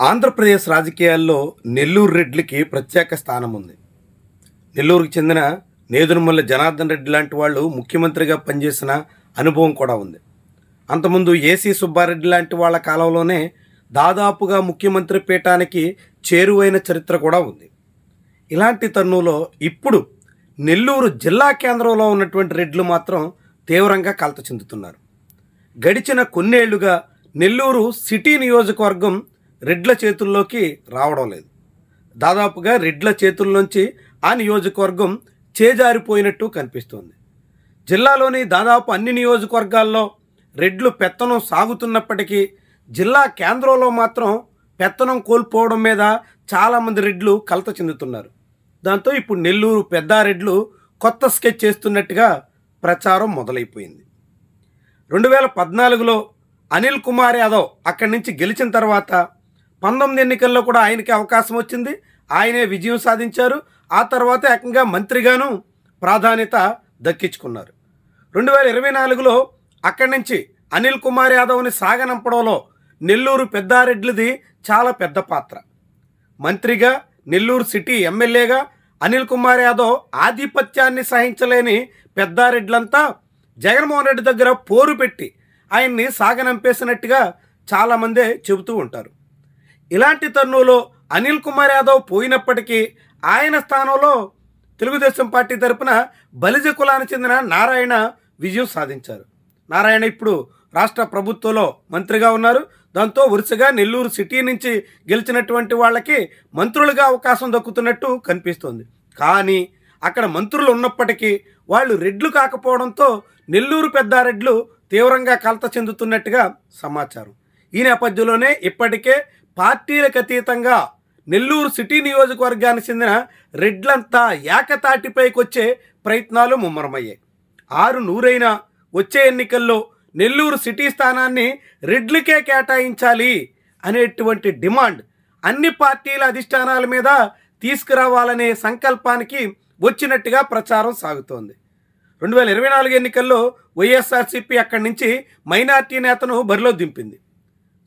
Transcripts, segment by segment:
ఆంధ్రప్రదేశ్ రాజకీయాల్లో నెల్లూరు రెడ్లకి ప్రత్యేక స్థానం ఉంది. నెల్లూరుకి చెందిన నేదురుమల్ల జనార్దన్ రెడ్డి లాంటి వాళ్ళు ముఖ్యమంత్రిగా పనిచేసిన అనుభవం కూడా ఉంది. అంతకుముందు ఏసీ సుబ్బారెడ్డి లాంటి వాళ్ళ కాలంలోనే దాదాపుగా ముఖ్యమంత్రి పీఠానికి చేరువైన చరిత్ర కూడా ఉంది. ఇలాంటి తరుణంలో ఇప్పుడు నెల్లూరు జిల్లా కేంద్రంలో ఉన్నటువంటి రెడ్లు మాత్రం తీవ్రంగా కలత చెందుతున్నారు. గడిచిన కొన్నేళ్లుగా నెల్లూరు సిటీ నియోజకవర్గం రెడ్ల చేతుల్లోకి రావడం లేదు. దాదాపుగా రెడ్ల చేతుల్లోంచి ఆ నియోజకవర్గం చేజారిపోయినట్టు కనిపిస్తోంది. జిల్లాలోని దాదాపు అన్ని నియోజకవర్గాల్లో రెడ్లు పెత్తనం సాగుతున్నప్పటికీ జిల్లా కేంద్రంలో మాత్రం పెత్తనం కోల్పోవడం మీద చాలామంది రెడ్లు కలత చెందుతున్నారు. దాంతో ఇప్పుడు నెల్లూరు పెద్దారెడ్లు కొత్త స్కెచ్ చేస్తున్నట్టుగా ప్రచారం మొదలైపోయింది. 2014లో అనిల్ కుమార్ యాదవ్ అక్కడి నుంచి గెలిచిన తర్వాత 19 ఎన్నికల్లో కూడా ఆయనకి అవకాశం వచ్చింది. ఆయనే విజయం సాధించారు. ఆ తర్వాత ఏకంగా మంత్రిగాను ప్రాధాన్యత దక్కించుకున్నారు. 2024లో అక్కడి నుంచి అనిల్ కుమార్ యాదవ్ని సాగనంపడంలో నెల్లూరు పెద్దారెడ్లది చాలా పెద్ద పాత్ర. మంత్రిగా, నెల్లూరు సిటీ ఎమ్మెల్యేగా అనిల్ కుమార్ యాదవ్ ఆధిపత్యాన్ని సహించలేని పెద్దారెడ్లంతా జగన్మోహన్ రెడ్డి దగ్గర పోరు పెట్టి ఆయన్ని సాగనంపేసినట్టుగా చాలామందే చెబుతూ ఉంటారు. ఇలాంటి తరుణంలో అనిల్ కుమార్ యాదవ్ పోయినప్పటికీ ఆయన స్థానంలో తెలుగుదేశం పార్టీ తరపున బలిజ కులానికి చెందిన నారాయణ విజయం సాధించారు. నారాయణ ఇప్పుడు రాష్ట్ర ప్రభుత్వంలో మంత్రిగా ఉన్నారు. దాంతో వరుసగా నెల్లూరు సిటీ నుంచి గెలిచినటువంటి వాళ్ళకి మంత్రులుగా అవకాశం దక్కుతున్నట్టు కనిపిస్తోంది. కానీ అక్కడ మంత్రులు ఉన్నప్పటికీ వాళ్ళు రెడ్లు కాకపోవడంతో నెల్లూరు పెద్దారెడ్లు తీవ్రంగా కలత చెందుతున్నట్టుగా సమాచారం. ఈ నేపథ్యంలోనే ఇప్పటికే పార్టీలకు అతీతంగా నెల్లూరు సిటీ నియోజకవర్గానికి చెందిన రెడ్లంతా ఏకతాటిపైకి వచ్చే ప్రయత్నాలు ముమ్మరమయ్యాయి. 6 వచ్చే ఎన్నికల్లో నెల్లూరు సిటీ స్థానాన్ని రెడ్లకే కేటాయించాలి అనేటువంటి డిమాండ్ అన్ని పార్టీల అధిష్టానాల మీద తీసుకురావాలనే సంకల్పానికి వచ్చినట్టుగా ప్రచారం సాగుతోంది. 2024 ఎన్నికల్లో వైఎస్ఆర్సీపీ అక్కడి నుంచి మైనార్టీ నేతను బరిలో దింపింది.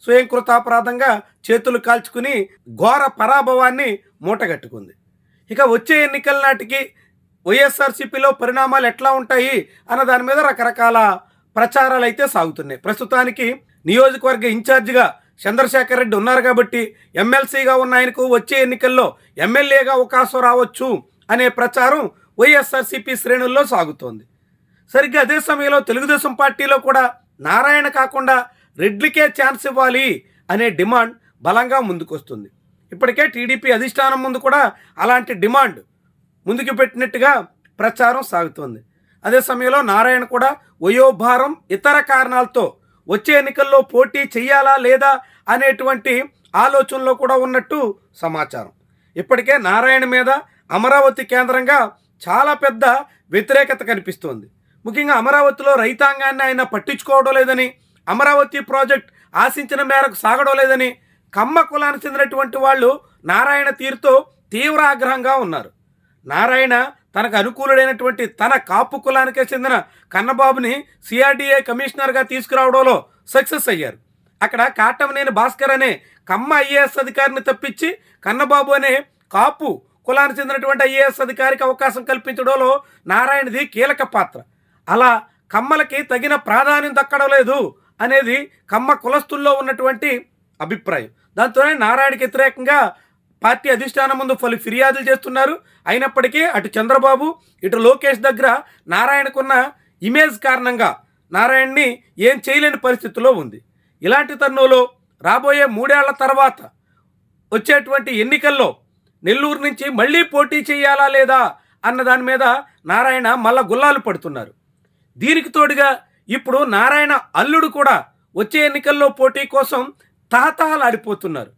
స్వయం కృతాపరాధంగా చేతులు కాల్చుకుని ఘోర పరాభవాన్ని మూటగట్టుకుంది. ఇక వచ్చే ఎన్నికల నాటికి వైఎస్ఆర్సీపీలో పరిణామాలు ఎట్లా ఉంటాయి అన్న దాని మీద రకరకాల ప్రచారాలు అయితే సాగుతున్నాయి. ప్రస్తుతానికి నియోజకవర్గ ఇన్ఛార్జిగా చంద్రశేఖర్ రెడ్డి ఉన్నారు కాబట్టి ఎమ్మెల్సీగా ఉన్న ఆయనకు వచ్చే ఎన్నికల్లో ఎమ్మెల్యేగా అవకాశం రావచ్చు అనే ప్రచారం వైఎస్ఆర్సీపీ శ్రేణుల్లో సాగుతోంది. సరిగ్గా అదే సమయంలో తెలుగుదేశం పార్టీలో కూడా నారాయణ కాకుండా రెడ్లకే ఛాన్స్ ఇవ్వాలి అనే డిమాండ్ బలంగా ముందుకొస్తుంది. ఇప్పటికే టీడీపీ అధిష్టానం ముందు కూడా అలాంటి డిమాండ్ ముందుకు పెట్టినట్టుగా ప్రచారం సాగుతోంది. అదే సమయంలో నారాయణ కూడా వయోభారం, ఇతర కారణాలతో వచ్చే ఎన్నికల్లో పోటీ చేయాలా లేదా అనేటువంటి ఆలోచనలో కూడా ఉన్నట్టు సమాచారం. ఇప్పటికే నారాయణ మీద అమరావతి కేంద్రంగా చాలా పెద్ద వ్యతిరేకత కనిపిస్తోంది. ముఖ్యంగా అమరావతిలో రైతాంగాన్ని ఆయన పట్టించుకోవడం లేదని, అమరావతి ప్రాజెక్ట్ ఆశించిన మేరకు సాగడం లేదని కమ్మ కులానికి చెందినటువంటి వాళ్ళు నారాయణ తీరుతో తీవ్ర ఆగ్రహంగా ఉన్నారు. నారాయణ తనకు అనుకూలుడైనటువంటి తన కాపు కులానికే చెందిన కన్నబాబుని సిఆర్డీఏ కమిషనర్గా తీసుకురావడంలో సక్సెస్ అయ్యారు. అక్కడ కాటమనేని భాస్కర్ అనే కమ్మ ఐఏఎస్ అధికారిని తప్పించి కన్నబాబు అనే కాపు కులానికి చెందినటువంటి ఐఏఎస్ అధికారికి అవకాశం కల్పించడంలో నారాయణది కీలక పాత్ర. అలా కమ్మలకి తగిన ప్రాధాన్యం దక్కడం లేదు అనేది కమ్మ కులస్తుల్లో ఉన్నటువంటి అభిప్రాయం. దాంతోనే నారాయణకి వ్యతిరేకంగా పార్టీ అధిష్టానం ముందు పలు ఫిర్యాదులు చేస్తున్నారు. అయినప్పటికీ అటు చంద్రబాబు, ఇటు లోకేష్ దగ్గర నారాయణకున్న ఇమేజ్ కారణంగా నారాయణని ఏం చేయలేని పరిస్థితిలో ఉంది. ఇలాంటి తరుణంలో రాబోయే 3 ఏళ్ల తర్వాత వచ్చేటువంటి ఎన్నికల్లో నెల్లూరు నుంచి మళ్ళీ పోటీ చేయాలా లేదా అన్న దాని మీద నారాయణ మళ్ళా గుల్లాలు పడుతున్నారు. దీనికి తోడుగా ఇప్పుడు నారాయణ అల్లుడు కూడా వచ్చే ఎన్నికల్లో పోటీ కోసం తహతహలాడిపోతున్నారు.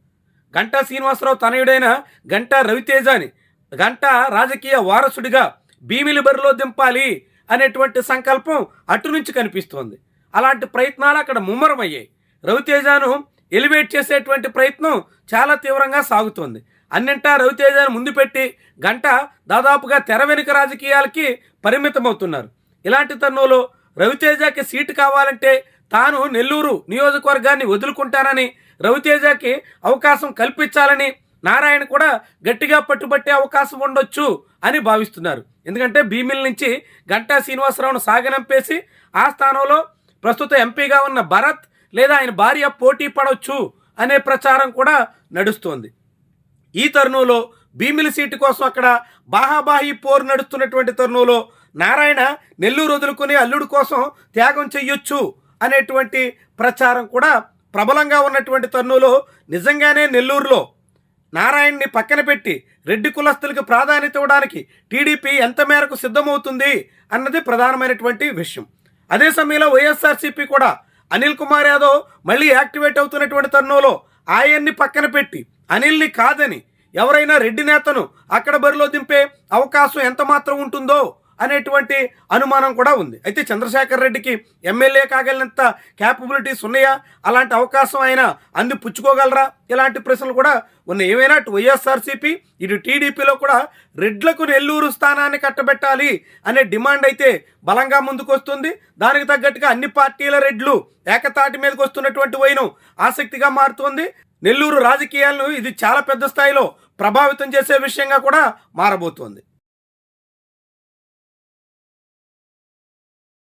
గంటా శ్రీనివాసరావు తనయుడైన గంటా రవితేజని గంటా రాజకీయ వారసుడిగా భీమిలి బరిలో దింపాలి అనేటువంటి సంకల్పం అటు నుంచి కనిపిస్తోంది. అలాంటి ప్రయత్నాలు అక్కడ ముమ్మరమయ్యాయి. రవితేజను ఎలివేట్ చేసేటువంటి ప్రయత్నం చాలా తీవ్రంగా సాగుతోంది. అన్నింటా రవితేజను ముందు పెట్టి గంట దాదాపుగా తెర వెనుక రాజకీయాలకి పరిమితమవుతున్నారు. ఇలాంటి తరుణంలో రవితేజకి సీటు కావాలంటే తాను నెల్లూరు నియోజకవర్గాన్ని వదులుకుంటానని రవితేజకి అవకాశం కల్పించాలని నారాయణ కూడా గట్టిగా పట్టుబట్టే అవకాశం ఉండొచ్చు అని భావిస్తున్నారు. ఎందుకంటే భీమిలి నుంచి గంటా శ్రీనివాసరావును సాగనంపేసి ఆ స్థానంలో ప్రస్తుత ఎంపీగా ఉన్న భరత్ లేదా ఆయన భార్య పోటీ పడవచ్చు అనే ప్రచారం కూడా నడుస్తోంది. ఈ తరుణంలో భీమిలి సీటు కోసం అక్కడ బాహాబాహి పోరు నడుస్తున్నటువంటి తరుణంలో నారాయణ నెల్లూరు వదులుకుని అల్లుడు కోసం త్యాగం చెయ్యొచ్చు అనేటువంటి ప్రచారం కూడా ప్రబలంగా ఉన్నటువంటి తరుణంలో నిజంగానే నెల్లూరులో నారాయణని పక్కన పెట్టి రెడ్డి కులస్తులకు ప్రాధాన్యత ఇవ్వడానికి టీడీపీ ఎంత మేరకు సిద్ధమవుతుంది అన్నది ప్రధానమైనటువంటి విషయం. అదే సమయంలో వైఎస్ఆర్సీపీ కూడా అనిల్ కుమార్ యాదవ్ మళ్ళీ యాక్టివేట్ అవుతున్నటువంటి తరుణంలో ఆయన్ని పక్కన పెట్టి అనిల్ని కాదని ఎవరైనా రెడ్డి నేతను అక్కడ బరిలో దింపే అవకాశం ఎంత మాత్రం ఉంటుందో అనేటువంటి అనుమానం కూడా ఉంది. అయితే చంద్రశేఖర్ రెడ్డికి ఎమ్మెల్యే కాగలిగినంత క్యాపబిలిటీస్ ఉన్నాయా, అలాంటి అవకాశం ఆయన అందిపుచ్చుకోగలరా, ఇలాంటి ప్రశ్నలు కూడా ఉన్నాయి. ఏమైనా అటు వైఎస్ఆర్సీపీ ఇటు టీడీపీలో కూడా రెడ్లకు నెల్లూరు స్థానాన్ని కట్టబెట్టాలి అనే డిమాండ్ అయితే బలంగా ముందుకు వస్తుంది. దానికి తగ్గట్టుగా అన్ని పార్టీల రెడ్లు ఏకతాటి మీదకి వస్తున్నటువంటి వైనం ఆసక్తిగా మారుతోంది. నెల్లూరు రాజకీయాలను ఇది చాలా పెద్ద స్థాయిలో ప్రభావితం చేసే విషయంగా కూడా మారబోతోంది.